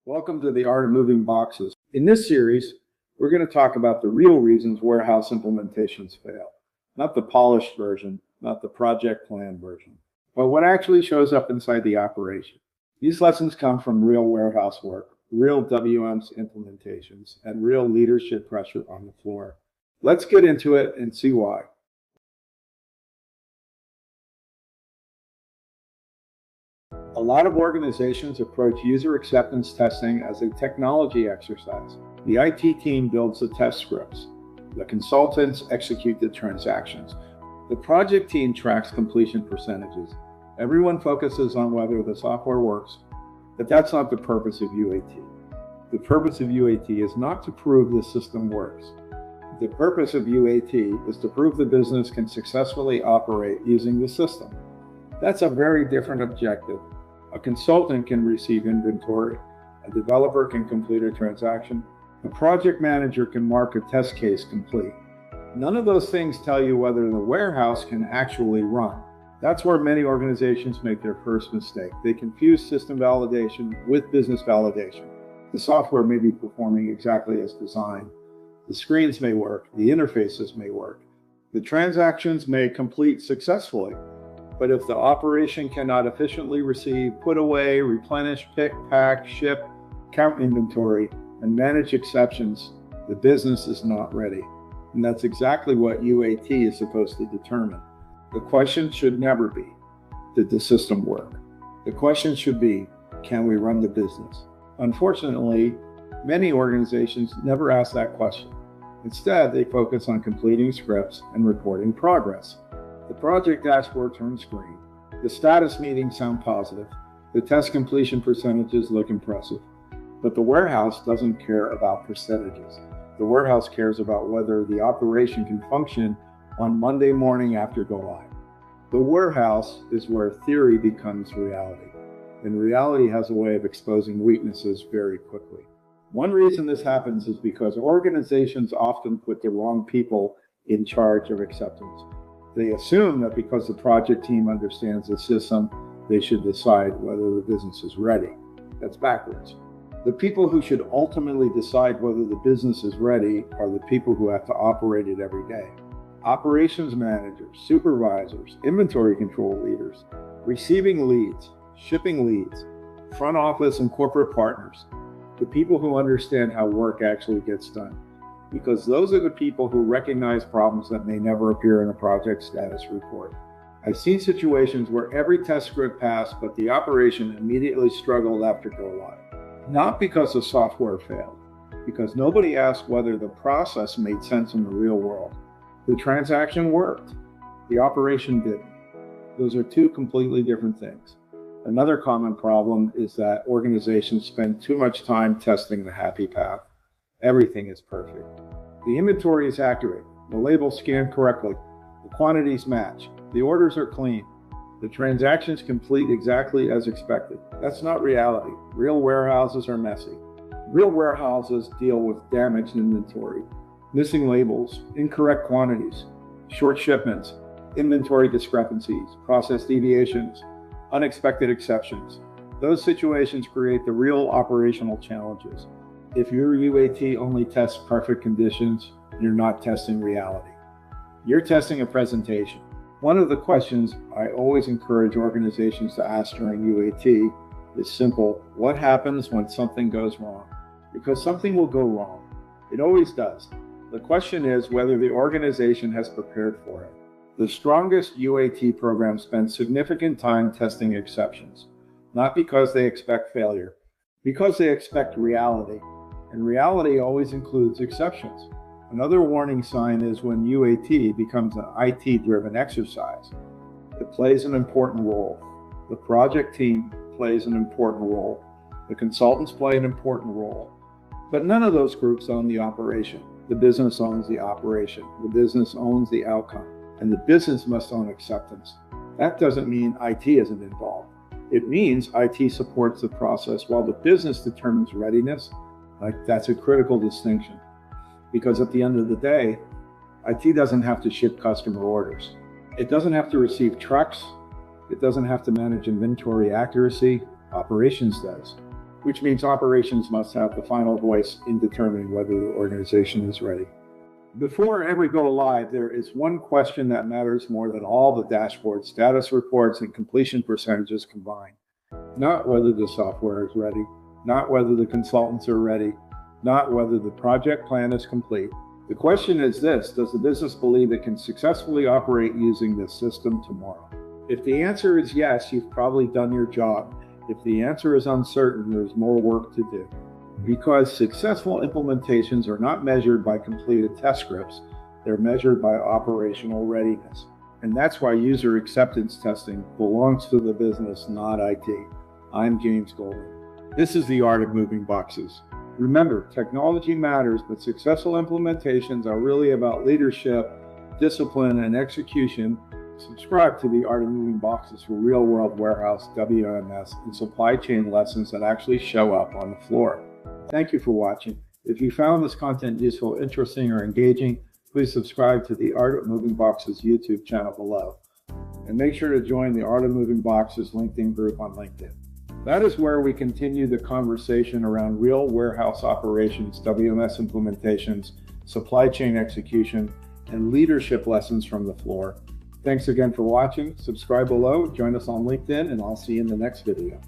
Welcome to the Art of Moving Boxes. In this series, we're going to talk about the real reasons warehouse implementations fail. Not the polished version, not the project plan version, but what actually shows up inside the operation. These lessons come from real warehouse work, real WM's implementations, and real leadership pressure on the floor. Let's get into it and see why. A lot of organizations approach user acceptance testing as a technology exercise. The IT team builds the test scripts. The consultants execute the transactions. The project team tracks completion percentages. Everyone focuses on whether the software works, but that's not the purpose of UAT. The purpose of UAT is not to prove the system works. The purpose of UAT is to prove the business can successfully operate using the system. That's a very different objective. A consultant can receive inventory, a developer can complete a transaction, a project manager can mark a test case complete. None of those things tell you whether the warehouse can actually run. That's where many organizations make their first mistake. They confuse system validation with business validation. The software may be performing exactly as designed. The screens may work, the interfaces may work. The transactions may complete successfully. But if the operation cannot efficiently receive, put away, replenish, pick, pack, ship, count inventory, and manage exceptions, the business is not ready. And that's exactly what UAT is supposed to determine. The question should never be, did the system work? The question should be, can we run the business? Unfortunately, many organizations never ask that question. Instead, they focus on completing scripts and reporting progress. The project dashboard turns green. The status meetings sound positive. The test completion percentages look impressive. But the warehouse doesn't care about percentages. The warehouse cares about whether the operation can function on Monday morning after go live. The warehouse is where theory becomes reality. And reality has a way of exposing weaknesses very quickly. One reason this happens is because organizations often put the wrong people in charge of acceptance. They assume that because the project team understands the system, they should decide whether the business is ready. That's backwards. The people who should ultimately decide whether the business is ready are the people who have to operate it every day. Operations managers, supervisors, inventory control leaders, receiving leads, shipping leads, front office and corporate partners, the people who understand how work actually gets done. Because those are the people who recognize problems that may never appear in a project status report. I've seen situations where every test script passed, but the operation immediately struggled after go live. Not because the software failed, because nobody asked whether the process made sense in the real world. The transaction worked, the operation didn't. Those are two completely different things. Another common problem is that organizations spend too much time testing the happy path. Everything is perfect. The inventory is accurate. The labels scanned correctly. The quantities match. The orders are clean. The transactions complete exactly as expected. That's not reality. Real warehouses are messy. Real warehouses deal with damaged inventory, missing labels, incorrect quantities, short shipments, inventory discrepancies, process deviations, unexpected exceptions. Those situations create the real operational challenges. If your UAT only tests perfect conditions, you're not testing reality. You're testing a presentation. One of the questions I always encourage organizations to ask during UAT is simple: what happens when something goes wrong? Because something will go wrong. It always does. The question is whether the organization has prepared for it. The strongest UAT programs spend significant time testing exceptions, not because they expect failure, because they expect reality. And reality always includes exceptions. Another warning sign is when UAT becomes an IT-driven exercise. It plays an important role. The project team plays an important role. The consultants play an important role. But none of those groups own the operation. The business owns the operation. The business owns the outcome. And the business must own acceptance. That doesn't mean IT isn't involved. It means IT supports the process while the business determines readiness. That's a critical distinction, because at the end of the day, IT doesn't have to ship customer orders. It doesn't have to receive trucks. It doesn't have to manage inventory accuracy. Operations does. which means operations must have the final voice in determining whether the organization is ready. Before ever go live, there is one question that matters more than all the dashboard status reports and completion percentages combined. Not whether the software is ready, not whether the consultants are ready, not whether the project plan is complete. The question is this: does the business believe it can successfully operate using this system tomorrow? If the answer is yes, you've probably done your job. If the answer is uncertain, there's more work to do. Because successful implementations are not measured by completed test scripts, they're measured by operational readiness. And that's why user acceptance testing belongs to the business, not IT. I'm James Golden. This is the art of moving boxes. Remember, technology matters, but successful implementations are really about leadership, discipline, and execution. Subscribe to the Art of Moving Boxes for real-world warehouse, WMS, and supply chain lessons that actually show up on the floor. Thank you for watching. If you found this content useful, interesting, or engaging, please subscribe to the Art of Moving Boxes YouTube channel below. And make sure to join the Art of Moving Boxes LinkedIn group on LinkedIn. That is where we continue the conversation around real warehouse operations, WMS implementations, supply chain execution, and leadership lessons from the floor. Thanks again for watching. Subscribe below, join us on LinkedIn, and I'll see you in the next video.